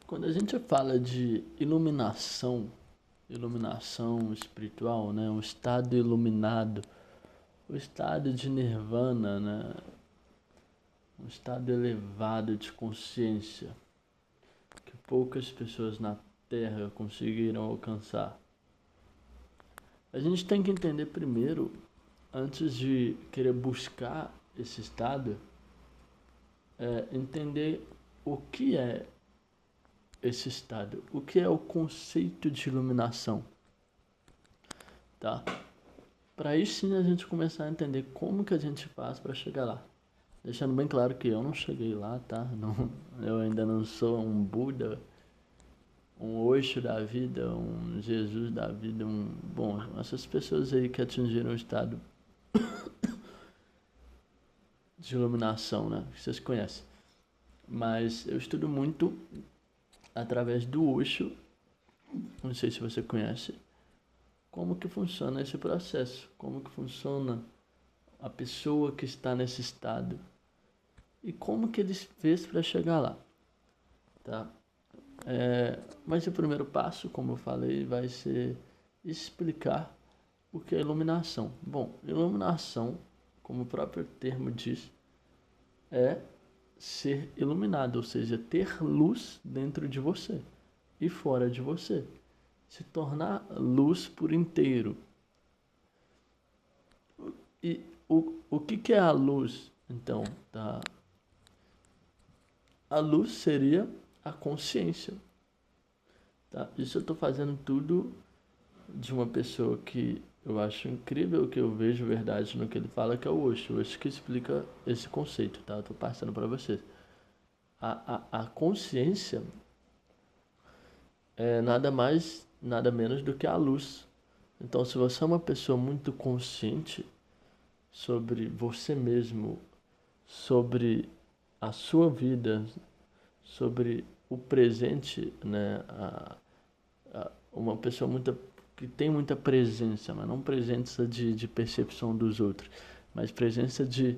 Quando a gente fala de iluminação, iluminação espiritual, né, um estado iluminado, o estado de nirvana, né, um estado elevado de consciência, que poucas pessoas na Terra conseguiram alcançar. A gente tem que entender primeiro, antes de querer buscar esse estado, entender o que é esse estado, o que é o conceito de iluminação, tá? Para aí sim a gente começar a entender como que a gente faz para chegar lá. Deixando bem claro que eu não cheguei lá, tá? Não, eu ainda não sou um Buda, um Osho da vida, um Jesus da vida, Bom, essas pessoas aí que atingiram o estado de iluminação, né? Que vocês conhecem. Mas eu estudo muito através do Osho, não sei se você conhece, como que funciona esse processo, como que funciona a pessoa que está nesse estado e como que ele fez para chegar lá, tá? Mas o primeiro passo, como eu falei, vai ser explicar o que é iluminação. Bom, iluminação, como o próprio termo diz, é ser iluminado, ou seja, ter luz dentro de você e fora de você. Se tornar luz por inteiro. E o que é a luz, então? Tá? A luz seria a consciência. Tá? Isso eu estou fazendo tudo de uma pessoa que eu acho incrível, que eu vejo verdade no que ele fala, que é o Osho. O Osho que explica esse conceito, tá? Eu estou passando para vocês. A consciência é nada mais, nada menos do que a luz. Então, se você é uma pessoa muito consciente sobre você mesmo, sobre a sua vida, sobre o presente, né? Uma pessoa que tem muita presença, mas não presença de percepção dos outros, mas presença de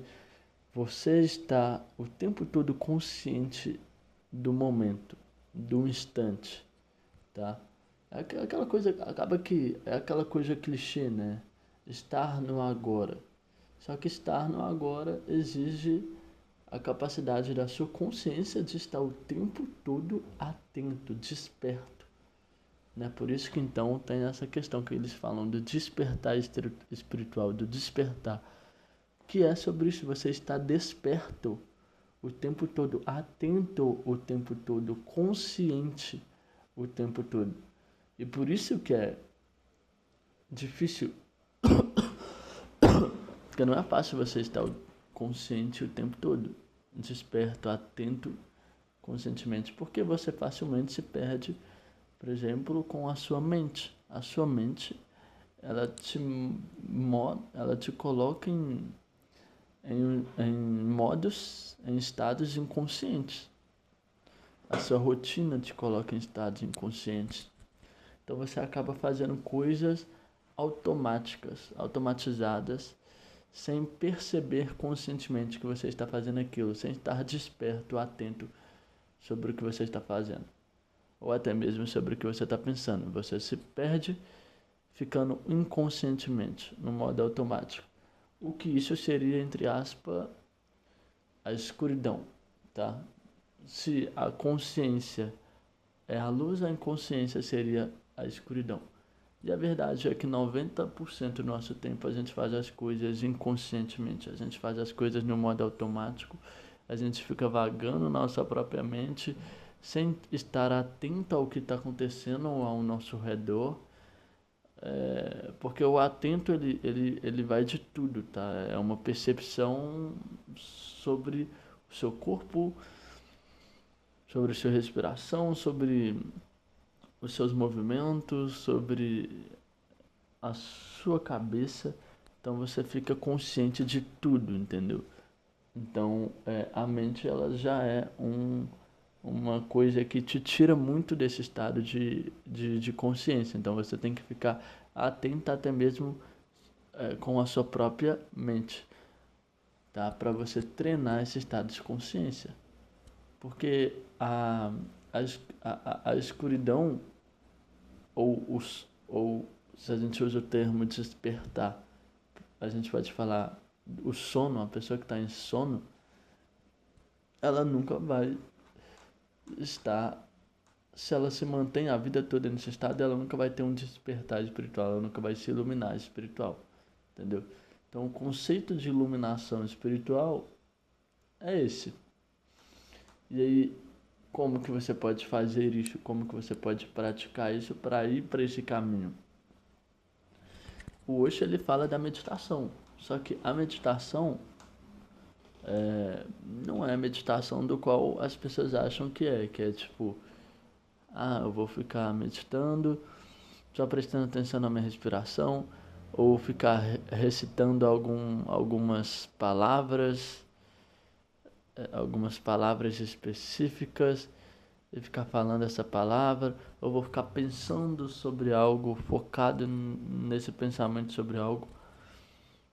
você estar o tempo todo consciente do momento, do instante, tá? É aquela coisa, acaba que é aquela coisa clichê, né? Estar no agora. Só que estar no agora exige a capacidade da sua consciência de estar o tempo todo atento, desperto. Né? Por isso que então tem essa questão que eles falam do despertar espiritual, do despertar, que é sobre isso, você está desperto o tempo todo, atento o tempo todo, consciente o tempo todo. E por isso que é difícil, porque não é fácil você estar consciente o tempo todo, desperto, atento conscientemente, porque você facilmente se perde, por exemplo, com a sua mente. A sua mente, ela te coloca em modos, em estados inconscientes. A sua rotina te coloca em estados inconscientes. Então você acaba fazendo coisas automáticas, automatizadas, sem perceber conscientemente que você está fazendo aquilo, sem estar desperto, atento sobre o que você está fazendo, ou até mesmo sobre o que você está pensando. Você se perde ficando inconscientemente, no modo automático. O que isso seria, entre aspas, a escuridão, tá? Se a consciência é a luz, a inconsciência seria a escuridão. E a verdade é que 90% do nosso tempo a gente faz as coisas inconscientemente. A gente faz as coisas no modo automático. A gente fica vagando na nossa própria mente sem estar atento ao que está acontecendo ao nosso redor. Porque o atento ele vai de tudo, tá? É uma percepção sobre o seu corpo, sobre a sua respiração, sobre os seus movimentos, sobre a sua cabeça. Então você fica consciente de tudo, entendeu? Então a mente ela já é uma coisa que te tira muito desse estado de consciência. Então você tem que ficar atento até mesmo com a sua própria mente, tá? Para você treinar esse estado de consciência. Porque a escuridão, ou se a gente usa o termo despertar, a gente pode falar o sono, a pessoa que está em sono, ela nunca vai estar, se ela se mantém a vida toda nesse estado, ela nunca vai ter um despertar espiritual, ela nunca vai se iluminar espiritual, entendeu? Então o conceito de iluminação espiritual é esse. E aí, como que você pode fazer isso? Como que você pode praticar isso para ir para esse caminho? O Osho, ele fala da meditação. Só que a meditação não é a meditação do qual as pessoas acham que é tipo, eu vou ficar meditando, só prestando atenção na minha respiração, ou ficar recitando algumas palavras específicas e ficar falando essa palavra, ou vou ficar pensando sobre algo, focado nesse pensamento sobre algo.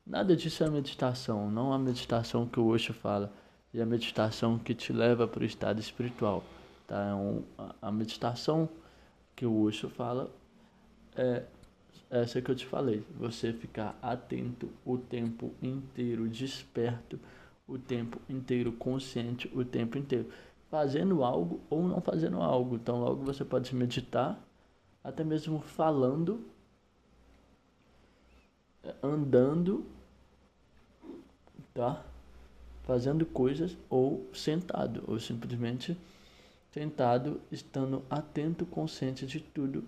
Nada disso é meditação, não a meditação que o Osho fala, e a meditação que te leva para o estado espiritual. Tá? A meditação que o Osho fala é essa que eu te falei, você ficar atento o tempo inteiro, desperto o tempo inteiro, consciente o tempo inteiro, fazendo algo ou não fazendo algo. Então logo você pode meditar, até mesmo falando, andando, tá? Fazendo coisas, ou sentado, ou simplesmente sentado, estando atento, consciente de tudo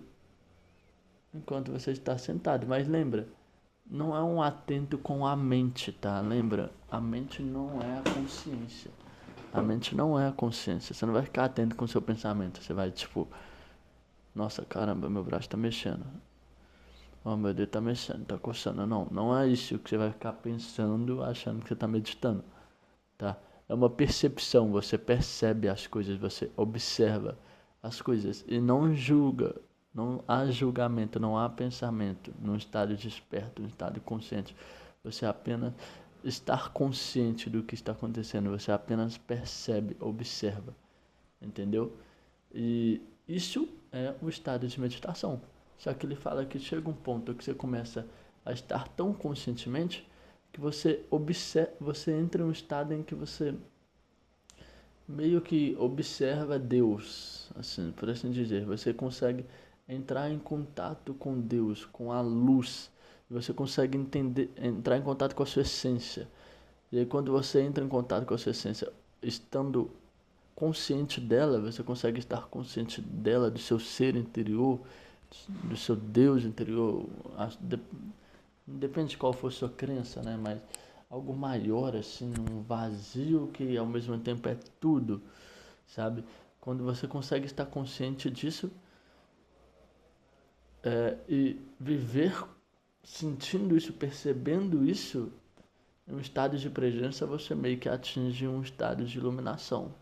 enquanto você está sentado. Mas lembra, não é um atento com a mente, tá? Lembra, a mente não é a consciência. A mente não é a consciência. Você não vai ficar atento com o seu pensamento. Você vai tipo, nossa, caramba, meu braço tá mexendo. Oh, meu dedo tá mexendo, tá coçando. Não, não é isso que você vai ficar pensando, achando que você tá meditando, tá? É uma percepção, você percebe as coisas, você observa as coisas e não julga. Não há julgamento, não há pensamento num estado desperto, num estado consciente. Você apenas está consciente do que está acontecendo, você apenas percebe, observa, entendeu? E isso é o estado de meditação. Só que ele fala que chega um ponto que você começa a estar tão conscientemente que você observa, você entra em um estado em que você meio que observa Deus, assim, por assim dizer. Você consegue entrar em contato com Deus, com a luz. Você consegue entrar em contato com a sua essência. E aí quando você entra em contato com a sua essência, estando consciente dela, você consegue estar consciente dela, do seu ser interior, do seu Deus interior. Depende de qual for a sua crença, né? Mas algo maior, assim, um vazio que ao mesmo tempo é tudo, sabe? Quando você consegue estar consciente disso, e viver sentindo isso, percebendo isso, em um estado de presença, você meio que atinge um estado de iluminação.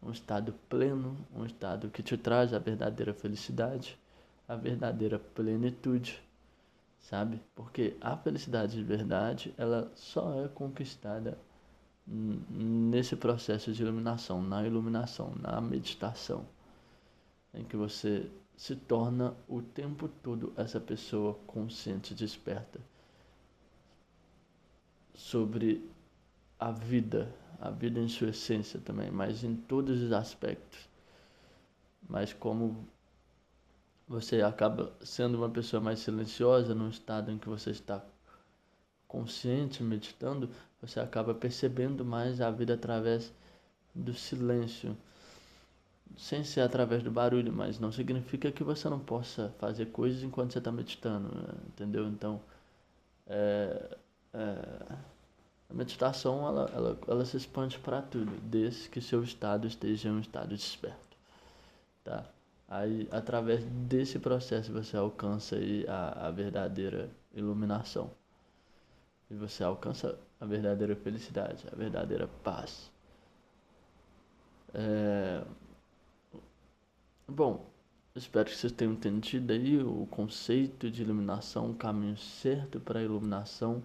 Um estado pleno, um estado que te traz a verdadeira felicidade, a verdadeira plenitude, sabe? Porque a felicidade de verdade, ela só é conquistada nesse processo de iluminação, na meditação, em que você se torna o tempo todo essa pessoa consciente, desperta sobre a vida em sua essência também, mas em todos os aspectos. Mas como você acaba sendo uma pessoa mais silenciosa, num estado em que você está consciente, meditando, você acaba percebendo mais a vida através do silêncio, sem ser através do barulho, mas não significa que você não possa fazer coisas enquanto você está meditando, entendeu? Então, é, é, a meditação, ela se expande para tudo, desde que seu estado esteja em um estado desperto, tá? Aí, através desse processo, você alcança aí a verdadeira iluminação. E você alcança a verdadeira felicidade, a verdadeira paz. Bom, espero que vocês tenham entendido aí o conceito de iluminação, o caminho certo para a iluminação,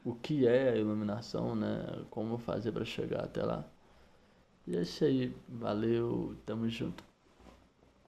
o que é a iluminação, né? Como fazer para chegar até lá. E é isso aí. Valeu. Tamo junto.